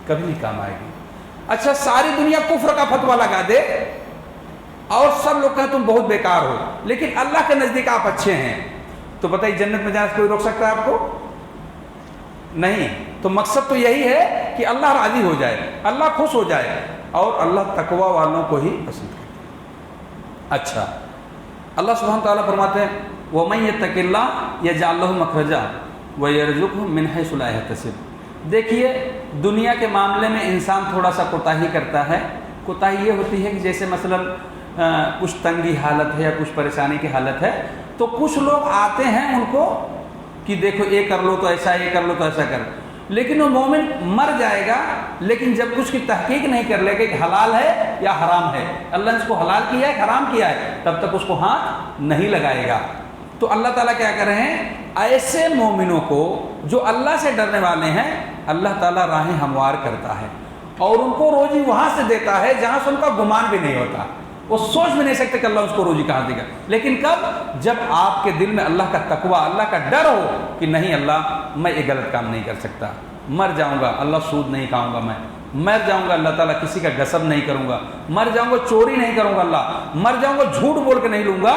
کبھی نہیں کام آئے گی۔ اچھا ساری دنیا کفر کا فتویٰ لگا دے اور سب لوگ کہیں تم بہت بیکار ہو، لیکن اللہ کے نزدیک آپ اچھے ہیں، تو بتائیے جنت میں جانے سے کوئی روک سکتا ہے آپ کو؟ نہیں۔ تو مقصد تو یہی ہے کہ اللہ راضی ہو جائے، اللہ خوش ہو جائے، اور اللہ تقوی والوں کو ہی پسند کرتا ہے۔ اچھا اللہ سبحانہ تعالیٰ فرماتے ہیں وَمَن يَتَّقِ اللَّهَ يَجْعَل لَّهُ مَخْرَجًا وَيَرْزُقْهُ مِنْ حَيْثُ لَا يَحْتَسِبُ۔ دیکھیے دنیا کے معاملے میں انسان تھوڑا سا کوتاہی کرتا ہے۔ کوتاہی یہ ہوتی ہے کہ جیسے مثلا کچھ تنگی حالت ہے یا کچھ پریشانی کی حالت ہے، تو کچھ لوگ آتے ہیں ان کو کہ دیکھو یہ کر لو تو ایسا، یہ کر لو تو ایسا کر، لیکن وہ مومن مر جائے گا لیکن جب کچھ کی تحقیق نہیں کر لے گا کہ حلال ہے یا حرام ہے، اللہ نے اس کو حلال کیا ہے حرام کیا ہے، تب تک اس کو ہاتھ نہیں لگائے گا۔ تو اللہ تعالیٰ کیا کر رہے ہیں، ایسے مومنوں کو جو اللہ سے ڈرنے والے ہیں اللہ تعالیٰ راہیں ہموار کرتا ہے اور ان کو روزی وہاں سے دیتا ہے جہاں سے ان کا گمان بھی نہیں ہوتا، وہ سوچ بھی نہیں سکتے کہ اللہ اس کو روزی کہاں دے گا، لیکن کب؟ جب آپ کے دل میں اللہ کا تقوی، اللہ کا ڈر ہو کہ نہیں اللہ میں یہ غلط کام نہیں کر سکتا، مر جاؤں گا اللہ سود نہیں کھاؤں گا، میں مر جاؤں گا اللہ تعالیٰ کسی کا غصب نہیں کروں گا، مر جاؤں گا چوری نہیں کروں گا، اللہ مر جاؤں گا جھوٹ بول کے نہیں لوں گا،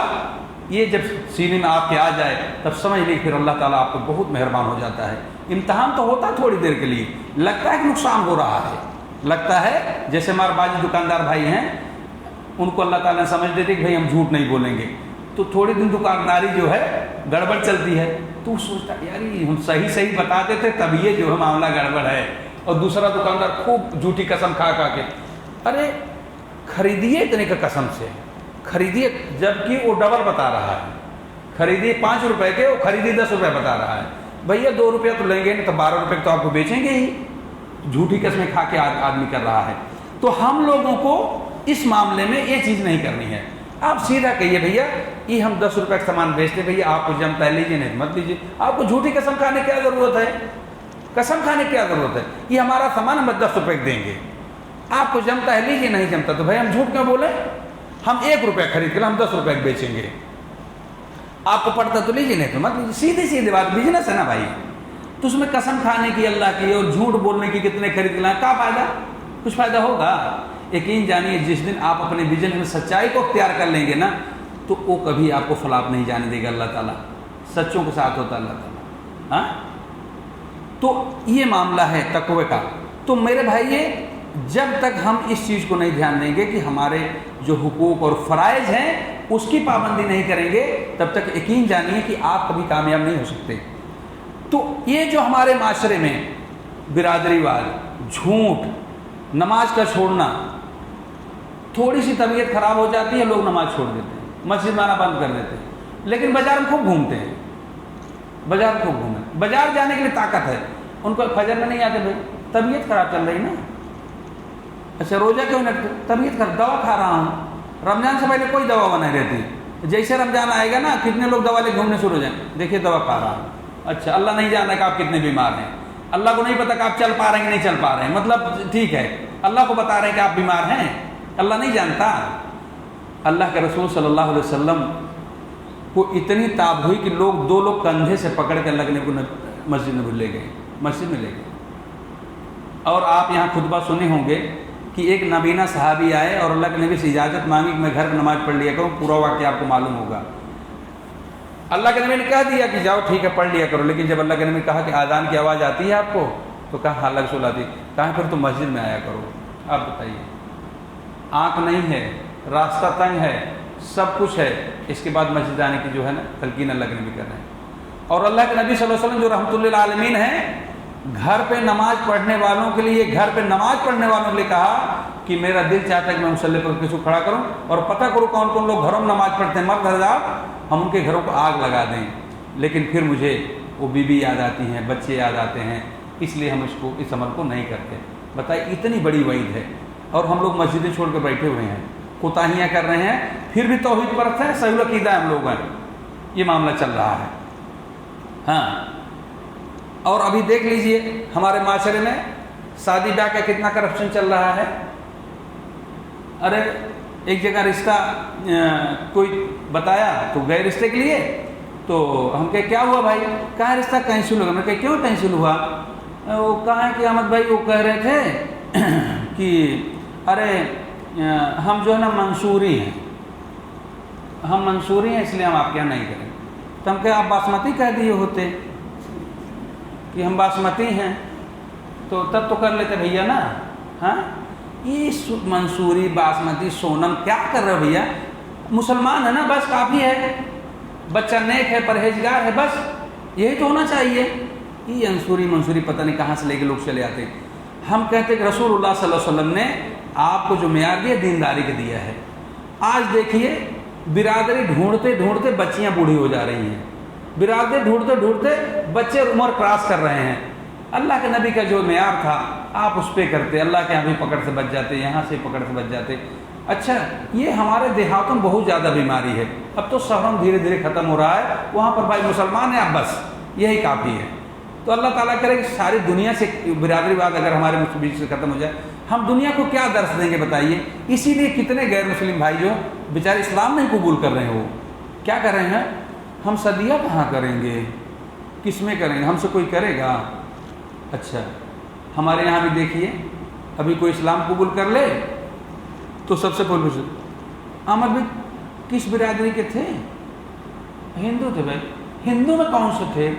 یہ جب سینے میں آپ کے آ جائے تب سمجھ لیں پھر اللہ تعالیٰ آپ کو بہت مہربان ہو جاتا ہے۔ امتحان تو ہوتا تھوڑی دیر کے لیے، لگتا ہے کہ نقصان ہو رہا ہے، لگتا ہے جیسے ہمارے باجی دکاندار بھائی ہیں ان کو اللہ تعالیٰ نے سمجھ دیتے کہ بھائی ہم جھوٹ نہیں بولیں گے، تو تھوڑی دن دکانداری جو ہے گڑبڑ چلتی ہے تو سوچتا ہے یار ہم صحیح بتاتے تھے تب یہ جو ہے معاملہ گڑبڑ ہے، اور دوسرا دکاندار خوب جھوٹی قسم کھا کے ارے خریدیے اتنے کا قسم سے خریدیے، جبکہ وہ ڈبل بتا رہا ہے، خریدیے 5 روپے کے وہ خریدیے 10 روپے بتا رہا ہے، بھیا 2 روپیہ تو لیں گے نہیں تو 12 روپے تو آپ کو بیچیں گے ہی، جھوٹی قسمیں کھا کے آدمی کر رہا ہے۔ تو ہم لوگوں کو اس معاملے میں یہ چیز نہیں کرنی ہے، آپ سیدھا کہیے بھیا یہ ہم 10 روپے کا سامان بیچتے، بھیا آپ کو جمتا ہے لیجیے نہیں مت لیجیے، آپ کو جھوٹی قسم کھانے کی کیا ضرورت ہے، قسم کھانے کی کیا ضرورت ہے، یہ ہمارا سامان ہم 10 روپے دیں گے، آپ کو جمتا ہے لیجیے نہیں جمتا تو بھائی ہم جھوٹ کیوں بولیں، ہم 1 روپے خرید کے ہم 10 روپے بیچیں گے، آپ کو پڑتا تو لیجیے نہیں تو مت لیجیے، سیدھی بات بزنس ہے نا بھائی، تو اس میں قسم کھانے کی اللہ کی اور جھوٹ بولنے کی کتنے خرید لائیں، کیا فائدہ، کچھ فائدہ ہوگا؟ یقین جانیے جس دن آپ اپنے ویژن میں سچائی کو اختیار کر لیں گے نا تو وہ کبھی آپ کو فلاپ نہیں جانے دے گا، اللہ تعالیٰ سچوں کے ساتھ ہوتا ہے اللہ تعالیٰ، ہاں۔ تو یہ معاملہ ہے تقوی کا۔ تو میرے بھائی جب تک ہم اس چیز کو نہیں دھیان دیں گے کہ ہمارے جو حقوق اور فرائض ہیں اس کی پابندی نہیں کریں گے تب تک یقین جانیے کہ آپ کبھی کامیاب نہیں ہو سکتے۔ تو یہ جو ہمارے معاشرے میں برادری واد، جھوٹ، نماز کا چھوڑنا، تھوڑی سی طبیعت خراب ہو جاتی ہے لوگ نماز چھوڑ دیتے ہیں، مسجد میں آنا بند کر دیتے ہیں، لیکن بازار میں خوب گھومتے ہیں، بازار جانے کے لیے طاقت ہے، ان کو فجر میں نہیں آتے، بھائی طبیعت خراب چل رہی نا، اچھا روزہ کیوں نہیں رکھتے، طبیعت خراب، دوا کھا رہا ہوں، رمضان سے پہلے کوئی دوا نہیں رہتی، جیسے رمضان آئے گا نا کتنے لوگ دوا لے گھومنے شروع ہو جائیں، دیکھیے دوا کھا رہا ہوں، اچھا اللہ نہیں جانا کہ آپ کتنے بیمار ہیں، اللہ کو نہیں پتا کہ آپ چل پا رہے ہیں کہ نہیں چل پا رہے ہیں، مطلب ٹھیک ہے اللہ کو بتا رہے ہیں کہ آپ بیمار ہیں، اللہ نہیں جانتا۔ اللہ کے رسول صلی اللہ علیہ وسلم کو اتنی تاب ہوئی کہ 2 لوگ کندھے سے پکڑ کے لگنے کو مسجد میں لے گئے، مسجد میں لے گئے، اور آپ یہاں خطبہ سنے ہوں گے کہ ایک نابینا صحابی آئے اور اللہ کے نبی سے اجازت مانگی کہ میں گھر میں نماز پڑھ لیا کروں، پورا واقعہ آپ کو معلوم ہوگا۔ اللہ کے نبی نے کہہ دیا کہ جاؤ ٹھیک ہے پڑھ لیا کرو، لیکن جب اللہ کے نبی نے کہا کہ آذان کی آواز آتی ہے آپ کو، تو کہا ہاں اللہ رسول آتی، کہا پھر تو مسجد میں آیا کرو۔ آپ بتائیے، آنکھ نہیں ہے، راستہ تنگ ہے، سب کچھ ہے، اس کے بعد مسجد آنے کی جو ہے نا تلقین اللہ کے نبی کر رہے ہیں، اور اللہ کے نبی صلی اللہ علیہ وسلم جو رحمۃ للعالمین ہیں گھر پہ نماز پڑھنے والوں کے لیے، گھر پہ نماز پڑھنے والوں کے لیے کہا کہ میرا دل چاہتا ہے کہ میں مصلی پر کسی کو کھڑا کروں اور پتہ کروں کون کون لوگ گھروں میں نماز پڑھتے ہیں، مرد حضرات ہم ان کے گھروں کو آگ لگا دیں، لیکن پھر مجھے وہ بیوی یاد آتی ہیں، بچے یاد آتے ہیں، اس لیے ہم اس عمل کو نہیں کرتے۔ بتائیے اتنی بڑی وعید ہے، اور ہم لوگ مسجدیں چھوڑ کے بیٹھے ہوئے ہیں، کوتاہیاں کر رہے ہیں، پھر بھی توحید پرست ہیں، صحیح عقیدہ ہم لوگ ہیں، یہ معاملہ چل رہا ہے۔ ہاں، اور ابھی دیکھ لیجئے ہمارے معاشرے میں شادی بیاہ کا کتنا کرپشن چل رہا ہے۔ ارے ایک جگہ رشتہ کوئی بتایا تو گئے رشتے کے لیے، تو ہم کہے کیا ہوا بھائی، کہاں رشتہ کینسل ہوگا، میں کہے کیوں کینسل ہوا، وہ کہا ہے کہ احمد بھائی وہ کہہ رہے تھے کہ ارے ہم جو ہے نا منصوری ہیں، ہم منصوری ہیں اس لیے ہم آپ کے یہاں نہیں کریں. تو ہم کہے آپ باسمتی کہہ دیے ہوتے کہ ہم باسمتی ہیں تو تب تو کر لیتے بھیا نا. ہاں یہ منصوری باسمتی سونم کیا کر رہے ہو بھیا؟ مسلمان ہے نا بس کافی ہے، بچہ نیک ہے پرہیزگار ہے بس یہی تو ہونا چاہیے. یہ منصوری پتہ نہیں کہاں سے لے کے لوگ چلے آتے. ہم کہتے کہ رسول اللہ صلی اللہ علیہ وسلم نے آپ کو جو معیار دیا دینداری کے دیا ہے. آج دیکھیے برادری ڈھونڈتے ڈھونڈتے بچیاں بوڑھی ہو جا رہی ہیں، برادری ڈھونڈتے ڈھونڈتے بچے عمر کراس کر رہے ہیں. اللہ کے نبی کا جو معیار تھا آپ اس پہ کرتے، اللہ کے یہاں بھی پکڑ سے بچ جاتے، یہاں سے پکڑ سے بچ جاتے. اچھا یہ ہمارے دیہاتوں میں بہت زیادہ بیماری ہے، اب تو شہروں میں دھیرے دھیرے ختم ہو رہا ہے. وہاں پر بھائی مسلمان ہیں اب بس یہی کافی ہے. تو اللہ تعالیٰ کرے کہ ساری دنیا سے برادری واد اگر ہمارے بیچ سے ختم ہو جائے، ہم دنیا کو کیا درس دیں گے بتائیے. اسی لیے کتنے غیر مسلم بھائی جو بیچارے اسلام نہیں قبول کر رہے ہیں، وہ کیا کر رہے ہیں؟ ہم صدیہ کہاں کریں گے، کس میں کریں گے، ہم سے کوئی کرے گا. اچھا ہمارے یہاں بھی دیکھیے ابھی کوئی اسلام قبول کر لے تو سب سے پہلے احمد بھائی کس برادری کے تھے؟ ہندو تھے. بھائی ہندو میں کون سے تھے؟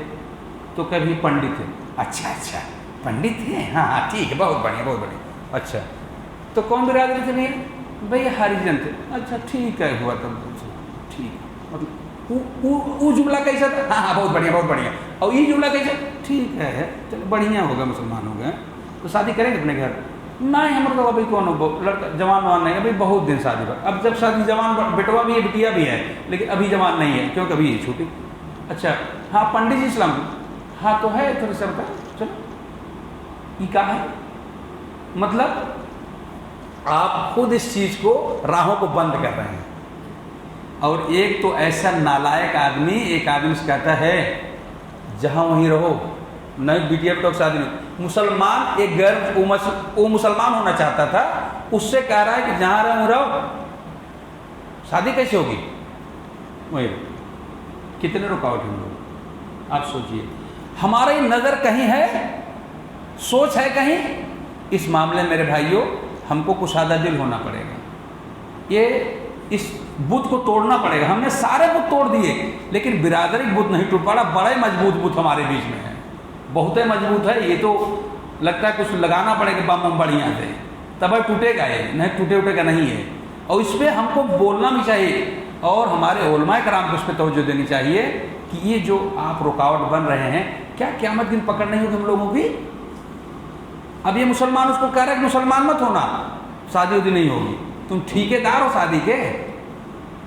تو کبھی پنڈت تھے. اچھا پنڈت تھے، ہاں ٹھیک ہے، بہت بڑھیا بہت بڑھیا. اچھا تو کون برادری تھے بھیا؟ بھائی ہریجن تھے. اچھا ٹھیک ہے ہوا تب ٹھیک. مطلب وہ جملہ کیسا تھا؟ ہاں بہت بڑھیا بہت بڑھیا. اور یہ جملہ کیسا؟ ٹھیک ہے چلو بڑھیا ہوگا، مسلمان ہو گئے تو شادی کریں گے اپنے گھر. نہیں ہمارے تو ابھی کون ہو لڑکا جوان نہیں، ابھی بہت دن شادی پر. اب جب شادی جوان بیٹوا بھی ہے بٹیا بھی ہے لیکن ابھی جوان نہیں ہے کیونکہ ابھی یہ چھوٹی. اچھا ہاں پنڈت جی اسلام، ہاں تو ہے تھوڑی سر کا. چلو یہ کیا ہے؟ مطلب آپ خود اس چیز کو راہوں کو بند کر رہے ہیں. اور ایک تو ایسا نالائق آدمی، ایک آدمی سے کہتا ہے جہاں وہیں رہو، نہیں بیٹیا تو شادی نہیں. مسلمان ایک غیر وہ مسلمان ہونا چاہتا تھا، اس سے کہہ رہا ہے کہ جہاں رہو رہو، شادی کیسے ہوگی؟ وہی کتنے رکاوٹ ہیں لوگ. آپ سوچئے ہماری نظر کہیں ہے، سوچ ہے کہیں. اس معاملے میں میرے بھائیوں ہم کو کشادہ دل ہونا پڑے گا. یہ اس بت کو توڑنا پڑے گا. ہم نے سارے بت توڑ دیے لیکن برادری بت نہیں ٹوٹ پڑا. بڑے مضبوط بت ہمارے بیچ میں ہے، بہت مضبوط ہے. یہ تو لگتا ہے کچھ لگانا پڑے گا بم بڑھیا سے تب ٹوٹے گا. یہ نہیں ٹوٹے گا نہیں ہے. اور اس پہ ہم کو بولنا بھی چاہیے اور ہمارے علماء کرام کو اس پہ توجہ دینی چاہیے کہ یہ جو آپ رکاوٹ بن رہے ہیں کیا قیامت دن پکڑ نہیں ہوگی ہم لوگوں کی؟ اب یہ مسلمان اس کو کہہ رہے کہ مسلمان مت ہونا، شادی ودی نہیں ہوگی. تم ٹھیکیدار ہو شادی کے.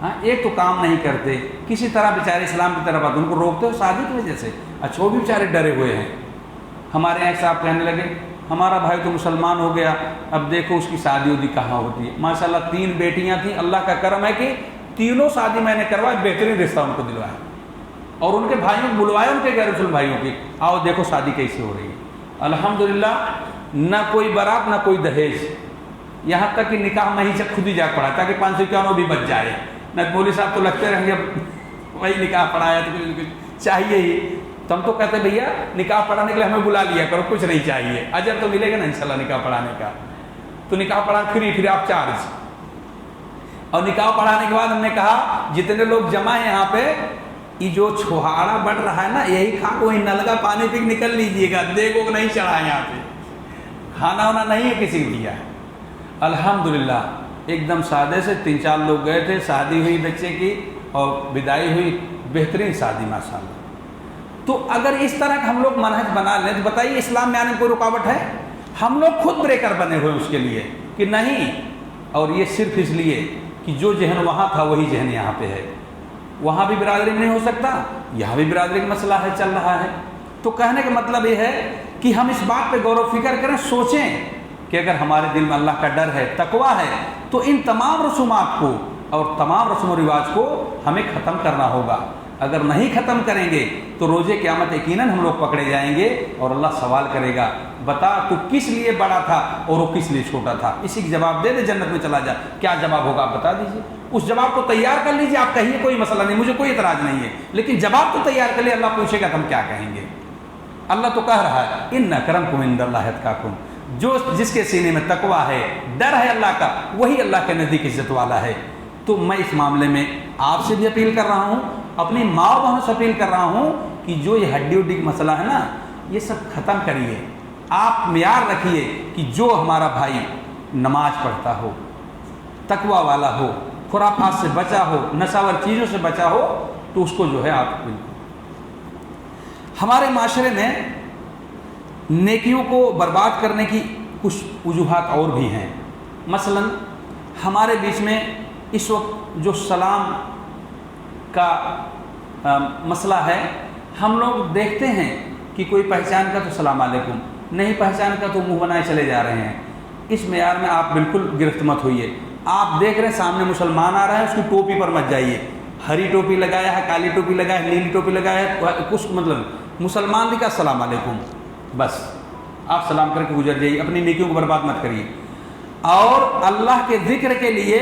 ہاں ایک تو کام نہیں کرتے، کسی طرح بیچارے اسلام کی طرف آتے ان کو روکتے ہو شادی کی وجہ سے. اچھا وہ بھی بیچارے ڈرے ہوئے ہیں. ہمارے یہاں صاحب کہنے لگے ہمارا بھائی تو مسلمان ہو گیا، اب دیکھو اس کی شادی ودی کہاں ہوتی ہے. ماشاءاللہ 3 بیٹیاں تھیں، اللہ کا کرم ہے کہ تینوں شادی میں نے کروائی، بہترین رشتہ ان کو دلوایا اور ان کے بھائیوں کو بلوایا، ان کے غیر مسلم بھائیوں کی. آؤ دیکھو شادی کیسے ہو رہی ہے. الحمدللہ نہ کوئی بارات نہ کوئی دہیج، یہاں تک کہ نکاح میں ہی خود ہی جا پڑا تاکہ 551 بھی بچ جائے. نہ مولوی صاحب تو لگتے رہیں گے وہی نکاح پڑھایا تو کچھ چاہیے ہی. تو ہم تو کہتے بھیا نکاح پڑھانے کے لیے ہمیں بلا لیا کرو، کچھ نہیں چاہیے، اجر تو ملے گا نا انشاءاللہ نکاح پڑھانے کا. تو نکاح پڑھا پھر آپ چارج. اور نکاح پڑھانے کے بعد ہم نے کہا جتنے لوگ جمع ہیں یہاں پہ، یہ جو چھوہارا بڑھ رہا ہے نا یہی کھا کو نل کا پانی پی نکل لیجیے گا، دیکھو کہ نہیں چڑھا یہاں پہ کھانا وانا نہیں ہے کسی کو دیا. الحمدللہ ایک دم سادے سے 3-4 لوگ گئے تھے، شادی ہوئی بچے کی اور بدائی ہوئی، بہترین شادی ماشاءاللہ. تو اگر اس طرح کا ہم لوگ منہج بنا لیں تو بتائیے اسلام میں آنے میں کوئی رکاوٹ ہے؟ ہم لوگ خود بریکر بنے ہوئے اس کے لیے کہ نہیں. اور یہ صرف اس لیے کہ جو ذہن وہاں تھا وہی ذہن یہاں پہ ہے. وہاں بھی برادری میں نہیں ہو سکتا، یہاں بھی برادری کا مسئلہ ہے چل رہا ہے. تو کہنے کا مطلب یہ ہے کہ ہم اس بات پہ غور و فکر کریں، سوچیں کہ اگر ہمارے دل میں اللہ کا ڈر ہے، تقویٰ ہے، تو ان تمام رسومات کو اور تمام رسم و رواج کو ہمیں ختم کرنا ہوگا. اگر نہیں ختم کریں گے تو روز قیامت یقیناً ہم لوگ پکڑے جائیں گے اور اللہ سوال کرے گا بتا تو کس لیے بڑا تھا اور وہ کس لیے چھوٹا تھا. اسی کی جواب دے دے جنت میں چلا جا. کیا جواب ہوگا آپ بتا دیجیے. اس جواب کو تیار کر لیجیے. آپ کہیے کوئی مسئلہ نہیں، مجھے کوئی اعتراض نہیں ہے، لیکن جواب تو تیار کر لیے. اللہ پوچھے گا تو ہم کیا کہیں گے. اللہ تو کہہ رہا ہے ان اکرمکم عند اللہ اتقاکم، جس کے سینے میں تقویٰ ہے، ڈر ہے اللہ کا، وہی اللہ کے نزدیک عزت والا ہے۔ تو میں اس معاملے میں آپ سے بھی اپیل کر رہا ہوں، اپنی ماں بہنوں سے اپیل کر رہا ہوں کہ جو یہ ہڈی وڈی کا مسئلہ ہے نا، یہ سب ختم کریے۔ آپ معیار رکھیے کہ جو ہمارا بھائی نماز پڑھتا ہو، تقویٰ والا ہو، خرافات سے بچا ہو، نشاور چیزوں سے بچا ہو، تو اس کو جو ہے آپ ہمارے معاشرے میں نیکیوں کو برباد کرنے کی کچھ وجوہات اور بھی ہیں۔ مثلا ہمارے بیچ میں اس وقت جو سلام کا مسئلہ ہے، ہم لوگ دیکھتے ہیں کہ کوئی پہچان کا تو السلام علیکم، نہیں پہچان کا تو منہ بنائے چلے جا رہے ہیں۔ اس معیار میں آپ بالکل گرفت مت ہوئیے۔ آپ دیکھ رہے ہیں سامنے مسلمان آ رہا ہے، اس کی ٹوپی پر مت جائیے، ہری ٹوپی لگایا ہے، کالی ٹوپی لگایا ہے، نیلی ٹوپی لگایا ہے، کچھ مطلب مسلمان بھی کا السلام علیکم، بس آپ سلام کر کے گزر جائیے، اپنی نیکیوں کو برباد مت کریے۔ اور اللہ کے ذکر کے لیے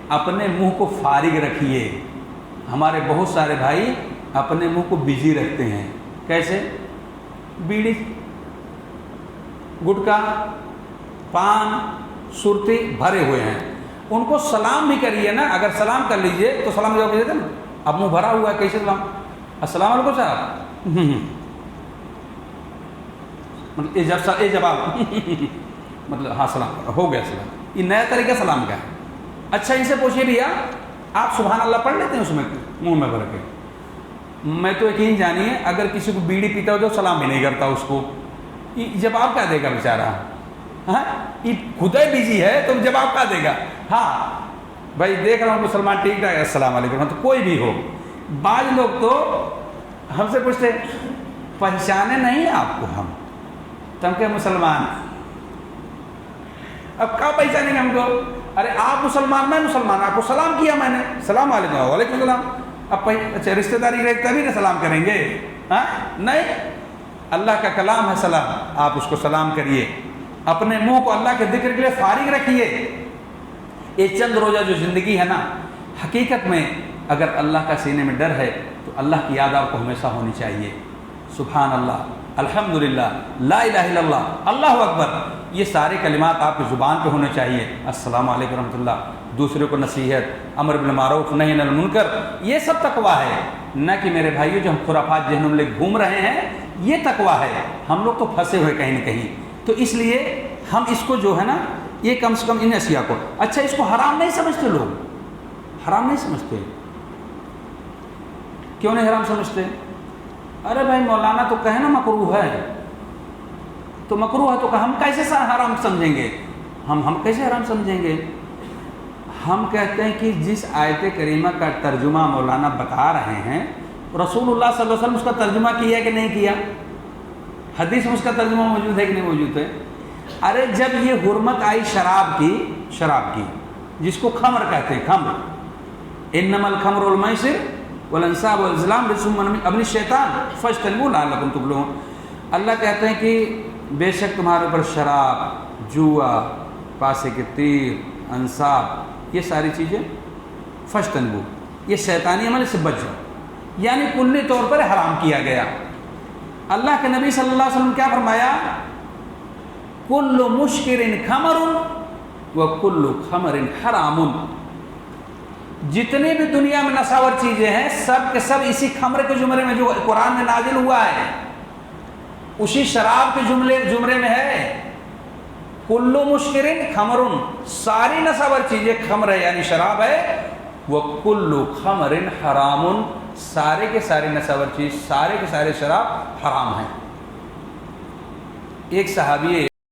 اپنے منہ کو فارغ رکھیے۔ ہمارے بہت سارے بھائی اپنے منہ کو بزی رکھتے ہیں، کیسے؟ بیڑی، گٹکا، پان، سرتی بھرے ہوئے ہیں، ان کو سلام بھی کریے نا۔ اگر سلام کر لیجئے تو سلام جواب دیتے نا، اب منہ بھرا ہوا ہے، کیسے سلام؟ السلام علیکم صاحب، مطلب یہ جواب مطلب ہاں سلام ہو گیا، سلام، یہ نیا طریقہ سلام کا ہے۔ اچھا ان سے پوچھیے بھیا آپ سبحان اللہ پڑھ لیتے ہیں اس میں منہ میں بھر کے؟ میں تو یقین جانیے اگر کسی کو بیڑی پیتا ہو تو سلام بھی نہیں کرتا اس کو، جواب کیا دے گا بیچارہ؟ ہاں یہ خدا بزی ہے تو جواب کیا دے گا؟ ہاں بھائی دیکھ رہا ہوں مسلمان ٹھیک ٹھاک، السلام علیکم، تو کوئی بھی ہو۔ بعض لوگ تو ہم سے پوچھتے پہچانے نہیں آپ کو ہم، تم کہ مسلمان، اب کیا پہچانے گے ہم کو؟ ارے آپ مسلمان، میں مسلمان، آپ کو سلام کیا میں نے، السلام علیکم، وعلیکم السلام، اب اچھا رشتہ داری رہے تبھی نہ سلام کریں گے؟ ہاں نہیں، اللہ کا کلام ہے سلام، آپ اس کو سلام کریے، اپنے منہ کو اللہ کے ذکر کے لیے فارغ رکھیے۔ یہ چند روزہ جو زندگی ہے نا، حقیقت میں اگر اللہ کا سینے میں ڈر ہے تو اللہ کی یاد آپ کو ہمیشہ ہونی چاہیے۔ سبحان اللہ، الحمدللہ، لا الہ الا اللہ، اللہ اکبر، یہ سارے کلمات آپ کی زبان پہ ہونے چاہیے۔ السلام علیکم ورحمۃ اللہ، دوسرے کو نصیحت، امر بالمعروف، نہی عن المنکر، یہ سب تقویٰ ہے، نہ کہ میرے بھائیو جو ہم خرافات ذہنوں میں لے گھوم رہے ہیں، یہ تقویٰ ہے۔ ہم لوگ تو پھنسے ہوئے کہیں نہ کہیں، تو اس لیے ہم اس کو جو ہے نا، یہ کم سے کم ان اشیاء کو، اچھا اس کو حرام نہیں سمجھتے لوگ، حرام نہیں سمجھتے، کیوں نہیں حرام سمجھتے؟ ارے بھائی مولانا تو کہے نا مکروہ ہے، تو مکروہ ہے تو ہم کیسے حرام سمجھیں گے؟ ہم کیسے حرام سمجھیں گے؟ ہم کہتے ہیں کہ جس آیت کریمہ کا ترجمہ مولانا بتا رہے ہیں، رسول اللہ صلی اللہ علیہ وسلم اس کا ترجمہ کیا کہ نہیں کیا؟ حدیث میں اس کا ترجمہ موجود ہے کہ نہیں موجود ہے؟ ارے جب یہ حرمت آئی شراب کی، جس کو خمر کہتے ہیں، خمر، انما الخمر والمیسر والانصاب والازلام رجس من عمل الشیطان فاجتنبوہ لعلکم تفلحون۔ اللہ کہتے ہیں کہ بے شک تمہارے اوپر شراب، جوا، پاسے کے تیر، انصاب، یہ ساری چیزیں فاجتنبوہ، یہ شیطانی عمل سے بچ جاؤ، یعنی کلی طور پر حرام کیا گیا۔ اللہ کے نبی صلی اللہ علیہ وسلم کیا فرمایا؟ کل مشکر خمر وکل خمر حرام، جتنی بھی دنیا میں نشاور چیزیں ہیں سب کے سب اسی خمر کے زمرے میں جو قرآن میں نازل ہوا ہے، اسی شراب کے زمرے میں ہے۔ کل مشکر خمر، ساری نشاور چیزیں خمر ہے یعنی شراب ہے، وکل خمر حرام، سارے کے سارے نشاور چیز، سارے کے سارے شراب حرام ہیں۔ ایک صحابی